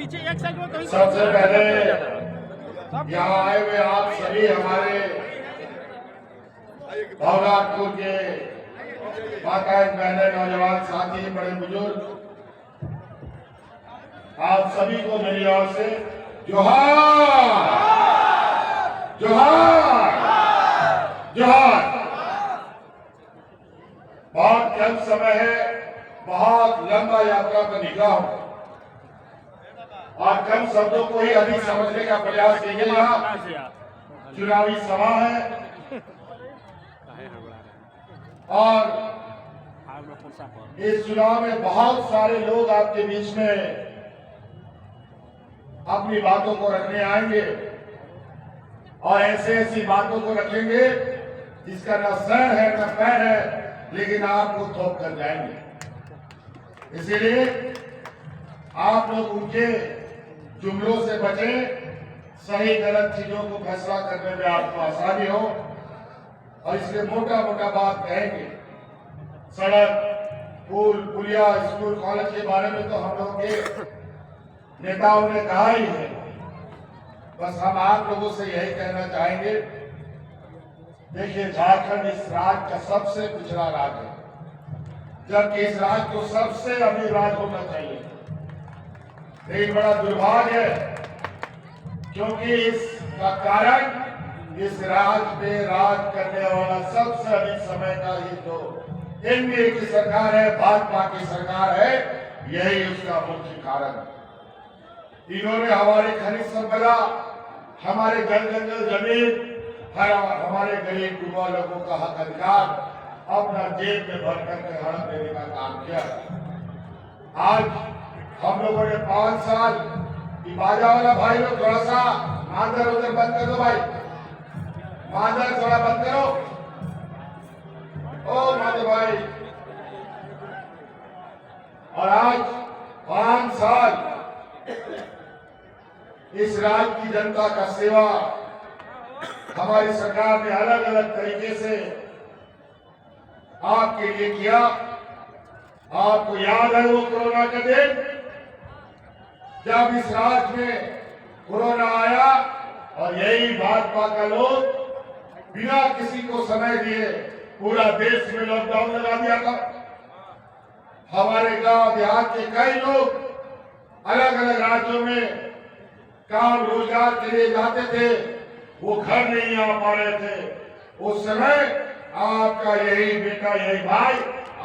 पीछे एक साइड में कहीं सबसे पहले यहाँ आए हुए आप सभी हमारे भवनाथपुर के माताएं, बहनें, नौजवान साथी, बड़े बुजुर्ग, आप सभी को मेरी ओर से जोहार जोहार जोहार। बहुत कम समय है, बहुत लंबा यात्रा पर निकला हूं और कम शब्दों को ही अधिक समझने का प्रयास कीजिएगा। चुनावी सभा है और इस चुनाव में बहुत सारे लोग आपके बीच में अपनी बातों को रखने आएंगे और ऐसे ऐसी बातों को रखेंगे जिसका न सर है न पैर है, लेकिन आपको थोप कर जाएंगे। इसीलिए आप लोग उनके जुमलों से बचें, सही गलत चीजों को फैसला करने में आपको आसानी हो और इसलिए मोटा मोटा बात कहेंगे। सड़क, पुल, पुलिया, स्कूल, कॉलेज के बारे में तो हम लोगों के नेताओं ने कहा ही है। बस हम आप लोगों से यही कहना चाहेंगे, देखिए झारखंड इस राज्य का सबसे पिछड़ा राज्य है, जबकि इस राज्य को सबसे अमीर राज्य होना चाहिए। लेकिन बड़ा दुर्भाग्य है क्योंकि इसका कारण इस राज्य पे राज करने वाला सबसे अधिक समय का ये जो एनडीए की सरकार है, भाजपा की सरकार है, यही उसका मुख्य कारण है। इन्होंने हमारे खनिज संपदा, हमारे जल जंगल जमीन, हमारे गरीब युवा लोगों का हक अधिकार अपना जेब में भर करके हड़प देने का काम किया। आज हम लोगों ने 5 साल, बाजा वाला भाई लोग थोड़ा सा मांदर उधर बंद कर दो भाई, मांदर थोड़ा बंद करो। ओ मांदर भाई, और आज 5 साल इस राज्य की जनता का सेवा हमारी सरकार ने अलग अलग तरीके से आपके लिए किया। आपको याद है वो कोरोना का दिन, जब इस राज्य में कोरोना आया और यही भाजपा का लोग बिना किसी को समय दिए पूरा देश में लॉकडाउन लगा दिया था। हमारे गांव देहात के कई लोग अलग अलग राज्यों में काम रोजगार के लिए जाते थे, वो घर नहीं आ पा रहे थे। उस समय आपका यही बेटा, यही भाई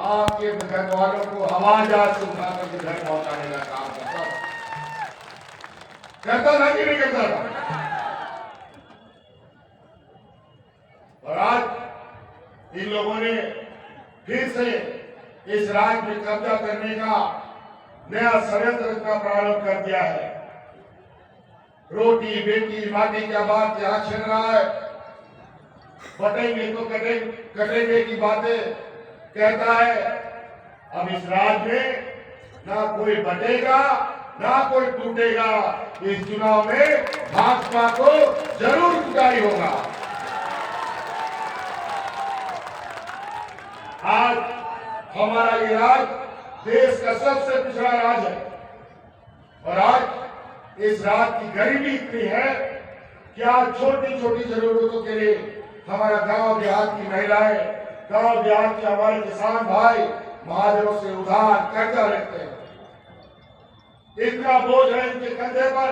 आपके घर वालों को हवाई जहाज से उठा करके घर पहुंचाने का काम करता था कि नहीं करता था? और आज इन लोगों ने फिर से इस राज्य में कब्जा करने का नया षड्यंत्र का प्रारंभ कर दिया है। रोटी बेटी माटी का बात यहाँ छिड़ रहा है, बटेंगे तो कटेंगे की बातें कहता है। अब इस राज्य में ना कोई बटेगा ना कोई टूटेगा। इस चुनाव में भाजपा को जरूर टुटाई होगा। आज हमारा ये राज्य देश का सबसे पिछड़ा राज्य है और आज इस राज्य की गरीबी इतनी है कि आज छोटी छोटी जरूरतों के लिए हमारा गांव देहात की महिलाएं, गांव देहात के हमारे किसान भाई महाजनों से उधार कर्जा लेते हैं। इतना बोझ है इनके कंधे पर।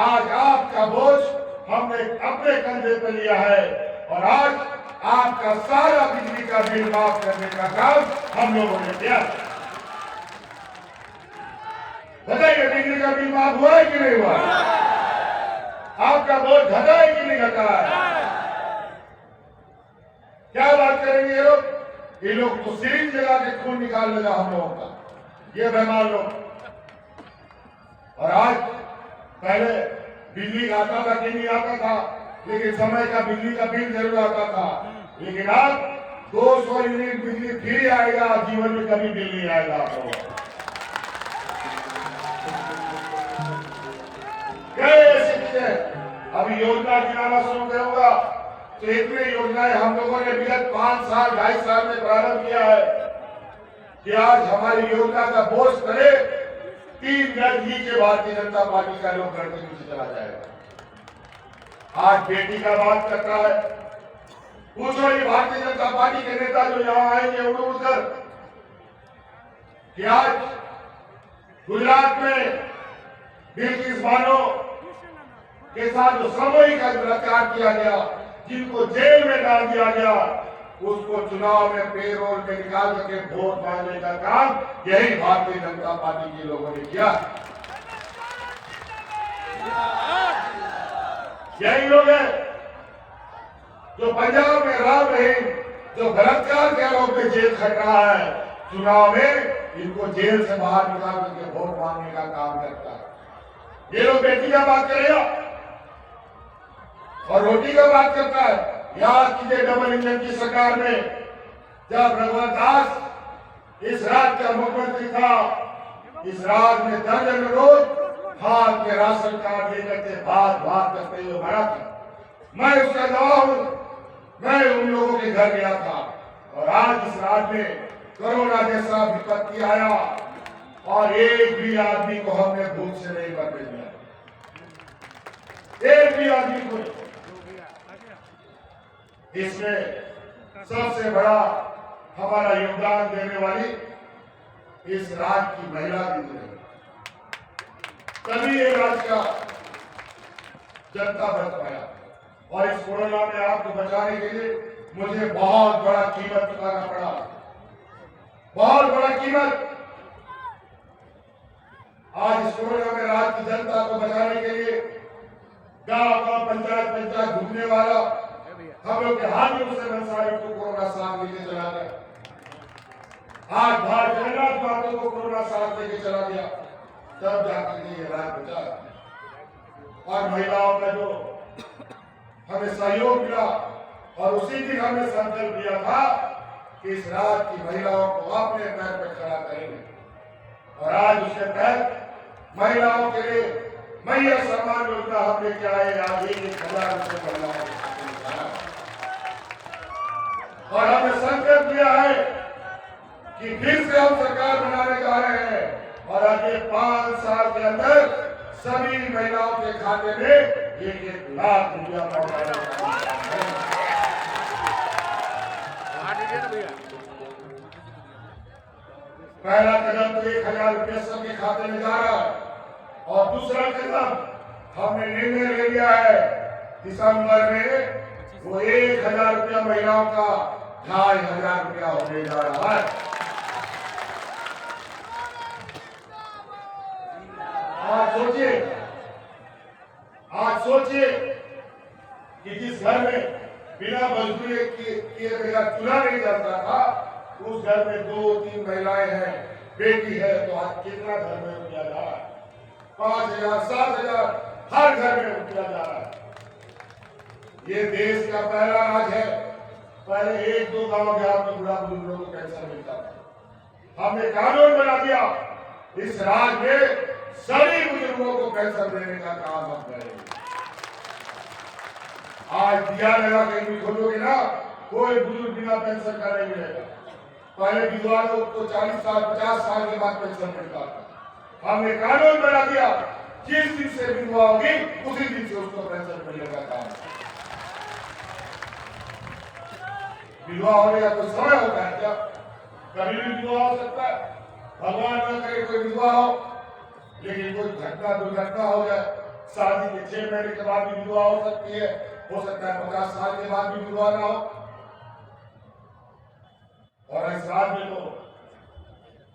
आज आपका बोझ हमने अपने कंधे पर लिया है और आज आपका सारा बिजली का बिल माफ करने का काम हम लोगों ने किया। बताइए, बिजली का बिल माफ हुआ है कि नहीं हुआ? आपका बोझ घटा है कि नहीं घटा है? क्या बात करेंगे ये लोग? ये लोग तो सिरिंज लगा के खून निकाल लेगा हम लोगों का, ये बेमान लोग। और आज पहले बिजली आता था कि नहीं आता था, लेकिन समय का बिजली का बिल जरूर आता था। लेकिन अब 200 यूनिट बिजली फ्री आएगा, जीवन में कभी बिल नहीं आएगा आप लोगों को। कैसे अभी योजना गिनाना शुरू करूंगा तो इतनी योजनाएं हम लोगों ने विगत 5 साल 2.5 साल में प्रारंभ किया है कि आज हमारी योजना का बोझ करे 3 गज नीचे भारतीय जनता पार्टी का लोग घर के नीचे चला जाएगा। आज बेटी का बात करता है, पूछो ये भारतीय जनता पार्टी के नेता जो यहां आएंगे उड़ उड़कर कि आज गुजरात में बिल्किस बानो के साथ जो सामूहिक बलात्कार किया गया, जिनको जेल में डाल दिया गया, उसको चुनाव में पेरोल पे निकाल करके वोट मांगने का काम यही भारतीय जनता पार्टी के लोगों ने किया। यही लोग हैं जो पंजाब में राम रहीम जो बलात्कार के आरोप में जेल खट रहा है, चुनाव में इनको जेल से बाहर निकाल करके वोट मांगने का काम करता है। ये लोग बेटी का बात करेगा और रोटी का बात करता है। याद कीजिए डबल इंजन की सरकार में जब रघुवर दास इस राज्य का मुख्यमंत्री था, इस राज्य में दर्जन रोज हाथ के राशन कार्ड लेकर के बात करते हुए मरा था। मैं उसका गवाह हूं। मैं उन लोगों के घर गया था और आज इस राज्य में कोरोना जैसा विपत्ति आया और एक भी आदमी को हमने भूख से नहीं मरने दिया, एक भी आदमी को। इसमें सबसे बड़ा हमारा योगदान देने वाली इस राज्य की महिला भी है, तभी ये राज्य का जनता बच पाया। और इस कोरोना में आपको बचाने के लिए मुझे बहुत बड़ा कीमत चुकाना पड़ा, बहुत बड़ा कीमत। आज इस कोरोना में राज्य की जनता को बचाने के लिए गांव पंचायत घूमने वाला हम लोग के हाथ में उसे मंसारी को कोरोना साथ लेके चला गया। आज भारत जगन्नाथ बातों को कोरोना साथ लेके चला गया, तब जाकर के ये राज्य बचा। और महिलाओं का जो हमें सहयोग मिला और उसी दिन हमने संकल्प लिया था कि इस राज्य की महिलाओं को अपने पैर पर खड़ा करेंगे। और आज उसके तहत महिलाओं के लिए मैया सम्मान योजना हमने क्या है, आज 1,000 रुपये महिलाओं और हमने संकल्प लिया है कि फिर से हम सरकार बनाने जा रहे हैं और अगले 5 साल के अंदर सभी महिलाओं के खाते में 1-1 लाख रुपया पहुंचाना। पहला कदम तो 1,000 रुपये सबके खाते में जा रहा है और दूसरा कदम हमने निर्णय ले लिया है दिसंबर में वो 1,000 रुपया महिलाओं का 2,500 रुपया होने जा रहा है। आज सोचिए कि जिस घर में बिना मजदूरी किए बगैर चूल्हा नहीं जलता था, उस घर में 2-3 महिलाएं हैं, बेटी है, तो आज कितना घर में रुपया जा रहा है? 5,000 7,000 हर घर में रुपया जा रहा है। ये देश का पहला राज है। पहले 1-2 गांव देहात में बुढ़ा बुजुर्गों को पेंशन मिलता था, हमने कानून बना दिया, इस राज्य में सभी बुजुर्गों को पेंशन देने का काम हम करेंगे। आज दिया लगा कहीं भी खोलोगे ना, कोई बुजुर्ग बिना पेंशन का नहीं मिलेगा। पहले विधवा लोग को 40 साल 50 साल के बाद पेंशन मिलता था, हमने कानून बना दिया, जिस दिन से विधवा होगी उसी दिन से उसको पेंशन मिलने का काम। विधवा होने का कोई समय होता है क्या? कभी भी विधवा हो सकता है, भगवान न करे कोई विधवा हो, लेकिन कोई घटना दुर्घटना हो जाए, शादी के 6 महीने के बाद भी विधवा हो सकती है, हो सकता है 50 साल के बाद भी विधवा ना हो। और इस राज्य में तो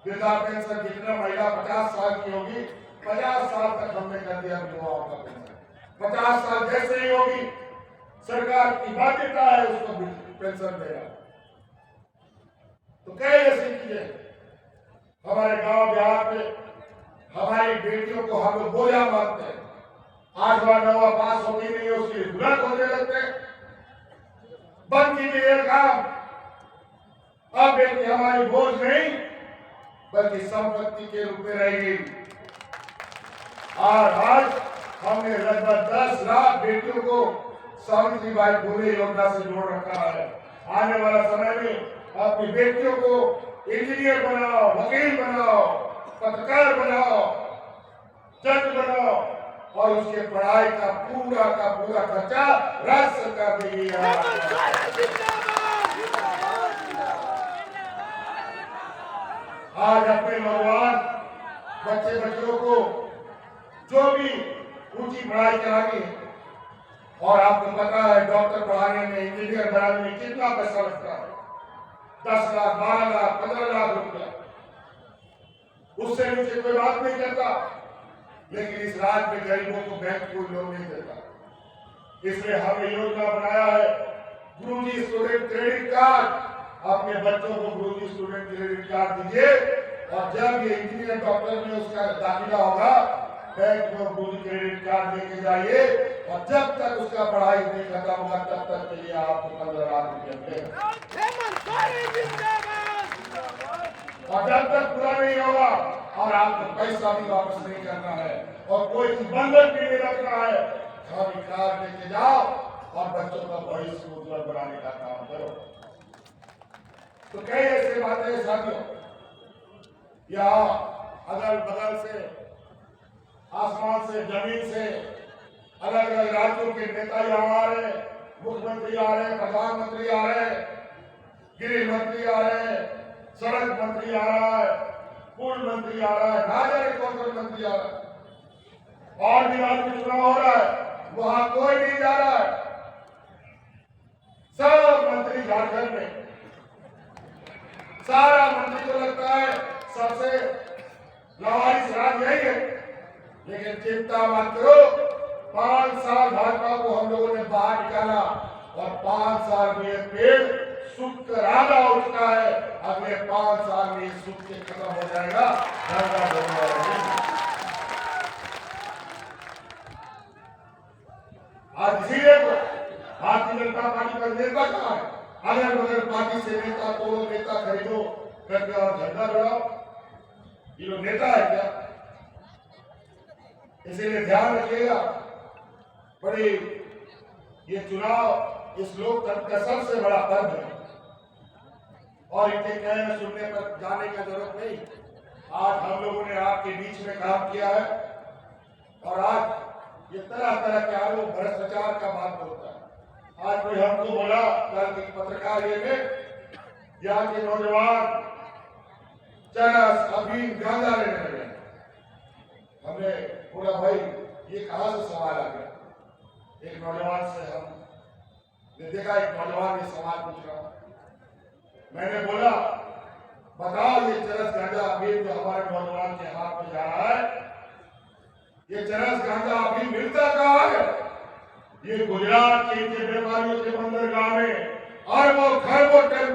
वृद्धा पेंशन जितना महिला 50 साल की होगी, 50 साल तक हमने कर दिया विधवाओं का पेंशन। 50 साल जैसे ही होगी, सरकार की बाध्यता है उसको पेंशन देगा। तो कई ऐसी चीजें हमारे गांव देहात में हमारी बेटियों को हम लोग बोझा मानते हैं, 8वां 9वां पास होती नहीं है उसकी बुलंद होने लगते, बंद कीजिए ये काम। अब बेटी हमारी बोझ नहीं बल्कि संपत्ति के रूप में रहेगी। और आज हमने लगभग 10 लाख बेटियों को सावित्रीबाई फुले योजना से जोड़ रखा है। आने वाला समय में अपनी बेटियों को इंजीनियर बनाओ, वकील बनाओ, पत्रकार बनाओ, जज बनाओ और उसके पढ़ाई का पूरा खर्चा राज्य सरकार देगी। आज अपने नौजवान बच्चों को जो भी ऊंची पढ़ाई करानी है, और आपको पता है डॉक्टर पढ़ाने में, इंजीनियर बनाने में कितना पैसा लगता है, 10 लाख 12 लाख 15 लाख रुपया। उससे नीचे कोई बात नहीं करता, लेकिन इस राज्य में गरीबों को बैंक कोई लोन नहीं देता। इसलिए हमने योजना बनाया है गुरुजी स्टूडेंट क्रेडिट कार्ड। अपने बच्चों को गुरुजी स्टूडेंट क्रेडिट कार्ड दीजिए, और जब ये इंजीनियर डॉक्टर में उसका दाखिला होगा, बैंक में गुरुजी क्रेडिट कार्ड लेके जाइए, और जब तक उसका पढ़ाई नहीं खत्म होगा तब तक के लिए आपको 15 लाख रुपए मिलेगा। और जब तक पूरा नहीं होगा और आपको पैसा भी वापस नहीं करना है और कोई बंधन भी नहीं रखना है, खाली कार्ड लेके जाओ और बच्चों का भविष्य उज्जवल बनाने का काम करो। तो कई ऐसे बातें साथियों, यहाँ अगल बगल से, आसमान से, जमीन से अलग अलग राज्यों के नेता यहाँ आ रहे, मुख्यमंत्री आ रहे, प्रधानमंत्री आ रहे, गृह मंत्री आ रहे, सड़क मंत्री आ रहा है, पुल मंत्री आ रहा है, ना जाने कौन कौन मंत्री आ रहा है। और भी राज्य में चुनाव हो रहा है, वहां कोई नहीं जा रहा है, सब मंत्री झारखंड में। सारा मंत्री को लगता है सबसे लावारिस राज्य यही है, लेकिन चिंता मत करो, 5 साल भाजपा को हम लोगों ने बाहर निकाला और 5 साल में ये पेड़ सूख कर आधा हो चुका है। अगले 5 साल में सूख के खत्म हो जाएगा। आज इसीलिए भारतीय जनता पार्टी का नेता कहाँ है? अगर बगल पार्टी से नेता तोड़ो, नेता खरीदो करके और झंडा बढ़ाओ, ये लोग नेता है क्या? इसीलिए ध्यान रखिएगा, बड़ी ये चुनाव इस लोकतंत्र का सबसे बड़ा पर्व है, और इनके कहने सुनने पर जाने की जरूरत नहीं। आज हम लोगों ने आपके बीच में काम किया है, और आज ये तरह तरह के आरोप भ्रष्टाचार का बात होता है। आज कोई हमको बोला कल की पत्रकार ये में, यहाँ के नौजवान चरस अफीम गांजा लेने लगे। हमने बोला भाई ये कहां से सवाल आ गया? एक नौजवान से हमने देखा, एक नौजवान ये सवाल पूछ रहा। मैंने बोला बताओ ये चरस गांजा अफीम जो हमारे नौजवान के हाथ में जा रहा है, ये चरस गांजा अफीम मिलता कहाँ है? ये गुजरात के इनके व्यापारियों के बंदरगाह में अरबों खरबों टन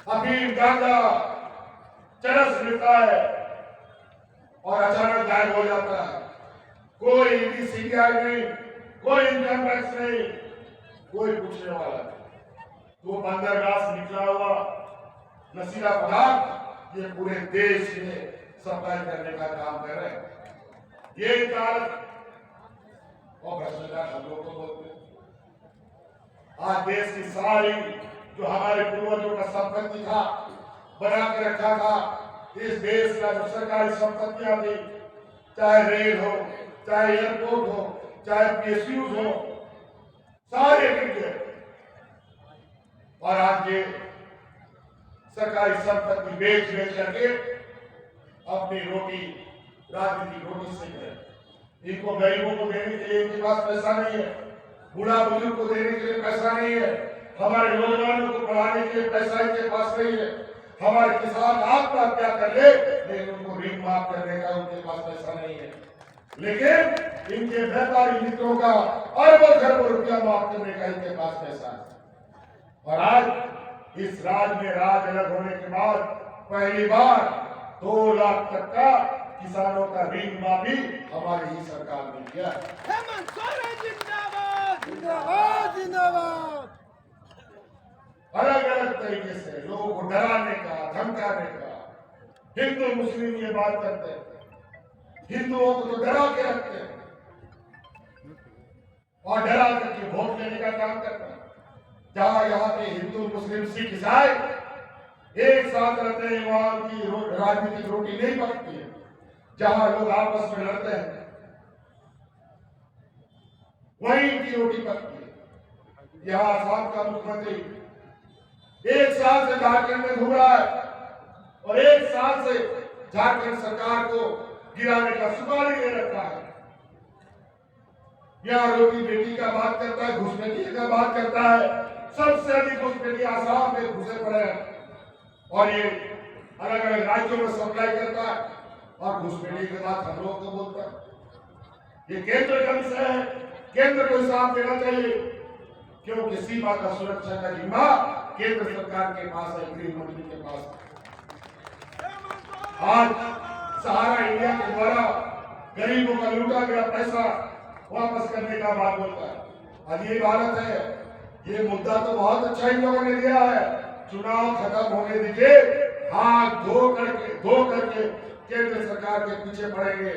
अफीम गांजा चरस मिलता है और अचानक गायब हो जाता है। कोई ईडी सीबीआई नहीं, कोई इनकम टैक्स नहीं, कोई पूछने वाला नहीं। तो बंदरगाह से निकला हुआ नशीला पदार्थ ये पूरे देश में सप्लाई करने का काम कर रहे हैं। ये कारण और भ्रष्टाचार हम लोग को बोलते हैं। आज देश की सारी जो हमारे पूर्वजों का संपत्ति था, बना के रखा था, इस देश का जो सरकारी संपत्तियां थी, चाहे रेल हो, चाहे एयरपोर्ट हो, चाहे पीएसयू हो, सारे बिक गए। और आज ये सरकारी संपत्ति बेच करके अपनी रोटी, राजनीतिक रोटी सेक रहे। इनको गरीबों को देने के लिए इनके पास पैसा नहीं है, बूढ़ा बुजुर्ग को देने के लिए पैसा नहीं है, हमारे नौजवानों को पढ़ाने के लिए पैसा इनके पास नहीं है, हमारे किसान आत्महत्या कर ले लेकिन उनको ऋण माफ करने का उनके पास पैसा नहीं है, लेकिन इनके व्यापारी मित्रों का अरबों खरबों रुपया माफ करने का इनके पास पैसा है। और आज इस राज्य में राज अलग होने के बाद पहली बार 2 लाख तक का किसानों का ऋण माफी हमारी ही सरकार ने किया। अलग अलग तरीके से लोगों को डराने का, धमकाने का। हिंदू मुस्लिम ये बात करते हैं, हिंदुओं को तो डरा के रखते हैं और डरा करके वोट लेने का काम करते हैं। जहां यहाँ के हिंदू मुस्लिम सिख ईसाई एक साथ रहते हैं, वहां की राजनीतिक रोटी नहीं पकती है। जहां लोग आपस में लड़ते हैं वहीं की रोटी पकती है। यहां आसाम का मुख्यमंत्री 1 साल से झारखंड में घूम रहा है और 1 साल से झारखंड सरकार को गिराने का सुपारी ले रखा है। यहाँ रोटी बेटी का बात करता है, घुसपैठिया का बात करता है। सबसे अधिक घुसपैठिया आसाम में घुसे पड़े हैं और ये अलग अलग राज्यों में सप्लाई करता है और घुसपैठिया के बाद हम लोगों को बोलता है। ये केंद्र का विषय है, केंद्र को हिसाब देना चाहिए क्योंकि सीमा का सुरक्षा का जिम्मा केंद्र सरकार के पास है, गृह मंत्री के पास। आज सहारा इंडिया के द्वारा गरीबों का लूटा गया पैसा वापस करने का बात बोलता है। आज ये भारत है, ये मुद्दा तो बहुत अच्छा इन लोगों ने दिया है। चुनाव खत्म होने दीजिए, हाथ धो करके केंद्र सरकार के पीछे पड़ेंगे।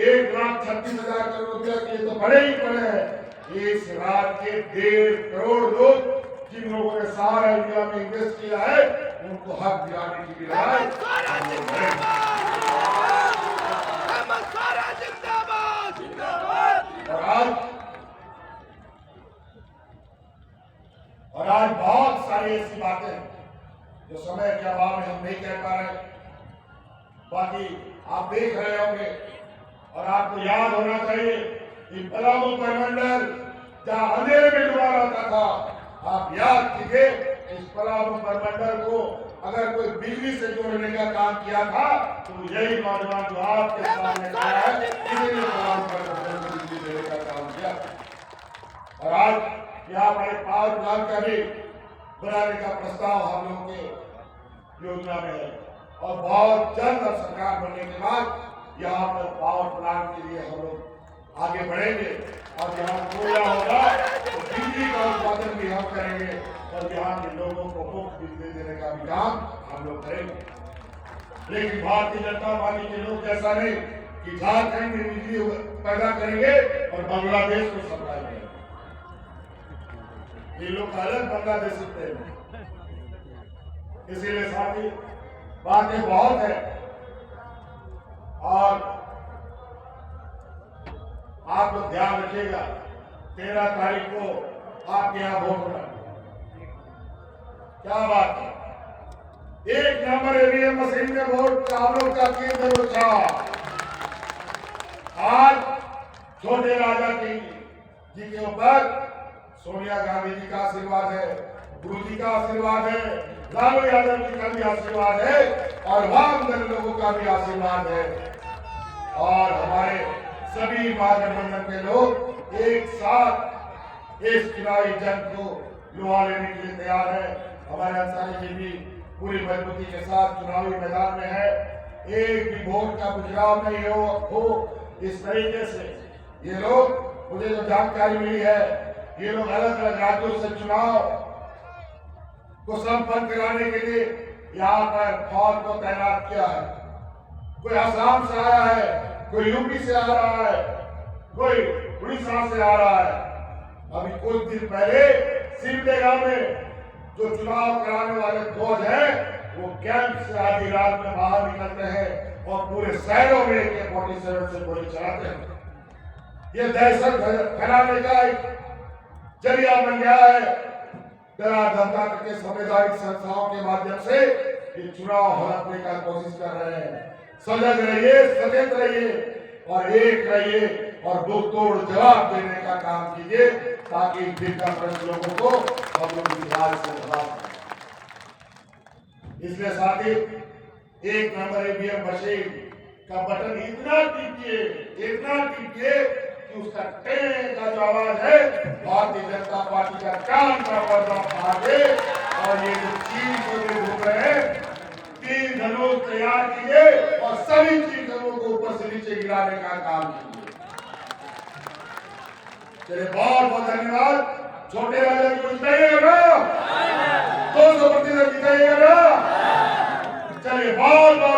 1,36,000 करोड़ रुपया के तो पड़े ही पड़े हैं। इस राज्य के 1.5 करोड़ लोग जिन लोगों ने सहारा इंडिया में इन्वेस्ट किया है उनको हक दिलाने की लड़ाई और आज बहुत सारी ऐसी बातें जो समय के अभाव में हम नहीं कह पा रहे। बाकी आप देख रहे होंगे और आपको याद होना चाहिए कि पलामू परमंडल जहां अंधेरे में डूबा रहता था, आप याद कीजिए इस पलामू परमंडल को अगर कोई बिजली से जोड़ने का काम किया था तो यही नौजवान जो आपके सामने खड़ा है इसीलिए पलामू परमंडल को बिजली देने का काम किया। और आज यहाँ पर पावर प्लांट का भी बनाने का प्रस्ताव हम लोगों के योजना में है और बहुत जल्द सरकार बनने के बाद यहाँ पर पावर प्लांट के लिए हम लोग आगे बढ़ेंगे और जहाँ कोयला होगा तो बिजली का उत्पादन भी हम करेंगे और यहाँ के लोगों को मुफ्त बिजली देने का भी काम हम लोग करेंगे। लेकिन भारतीय जनता पार्टी के लोग ऐसा नहीं कि झारखंड में बिजली पैदा करेंगे और बांग्लादेश को सप्लाई करेंगे। ये लोग अलग बांग्लादेश सकते हैं। इसीलिए साथी बातें बहुत है और आप लोग ध्यान रखिएगा 13 तारीख को आपके यहाँ वोट होना। क्या बात है, 1 नंबर ईवीएम मशीन में वोट हम लोग का केंद्र था। आज छोटे राजा जी के ऊपर सोनिया गांधी जी का आशीर्वाद है, गुरु जी का आशीर्वाद है, लालू यादव जी का भी आशीर्वाद है और वाम दल लोगों का भी आशीर्वाद है और हमारे सभी महागठबंधन के लोग एक साथ इस चुनावी जंग को लुहा लेने के लिए तैयार है। हमारे अंसारी जी भी पूरी मजबूती के साथ चुनावी मैदान में है। एक भी वोट का बचाव नहीं हो इस तरीके से ये लोग, मुझे जो जानकारी मिली है, ये लोग अलग अलग राज्यों से चुनाव को संपन्न कराने के लिए यहाँ पर फौज को तैनात किया है। कोई आसाम से आया है, कोई यूपी से आ रहा है, कोई उड़ीसा से आ रहा है। अभी कुछ दिन पहले सिमडेगा में जो चुनाव कराने वाले फौज है वो कैंप से आधी रात में बाहर निकलते हैं और पूरे शहरों में AK-47 से गोली चलाते हैं। ये दहशत फैलाने का एक जरिया बन गया है। डरा धमका करके संवैधानिक संस्थाओं के माध्यम से ये चुनाव हड़पने का कोशिश कर रहे हैं। सजग रहिए, सचेत रहिए और एक रहिए और दो तोड़ जवाब देने का काम कीजिए ताकि दिग्गज लोगों को हम लोग विचार से जवाब दें। इसलिए साथी 1 नंबर ईवीएम मशीन का बटन इतना टीपिए कि उसका टें का जो आवाज है भारतीय जनता पार्टी का कान का पर्दा फाड़ दे और ये जो 3 गोले घूम रहे हैं 3 धनुष तैयार कीजिए और सभी 3 धनुष को ऊपर से नीचे गिराने का काम कीजिए। चलिए बहुत बहुत धन्यवाद। छोटे राजा को जिताइएगा ना, 200% जिताइएगा ना। चलिए बहुत बहुत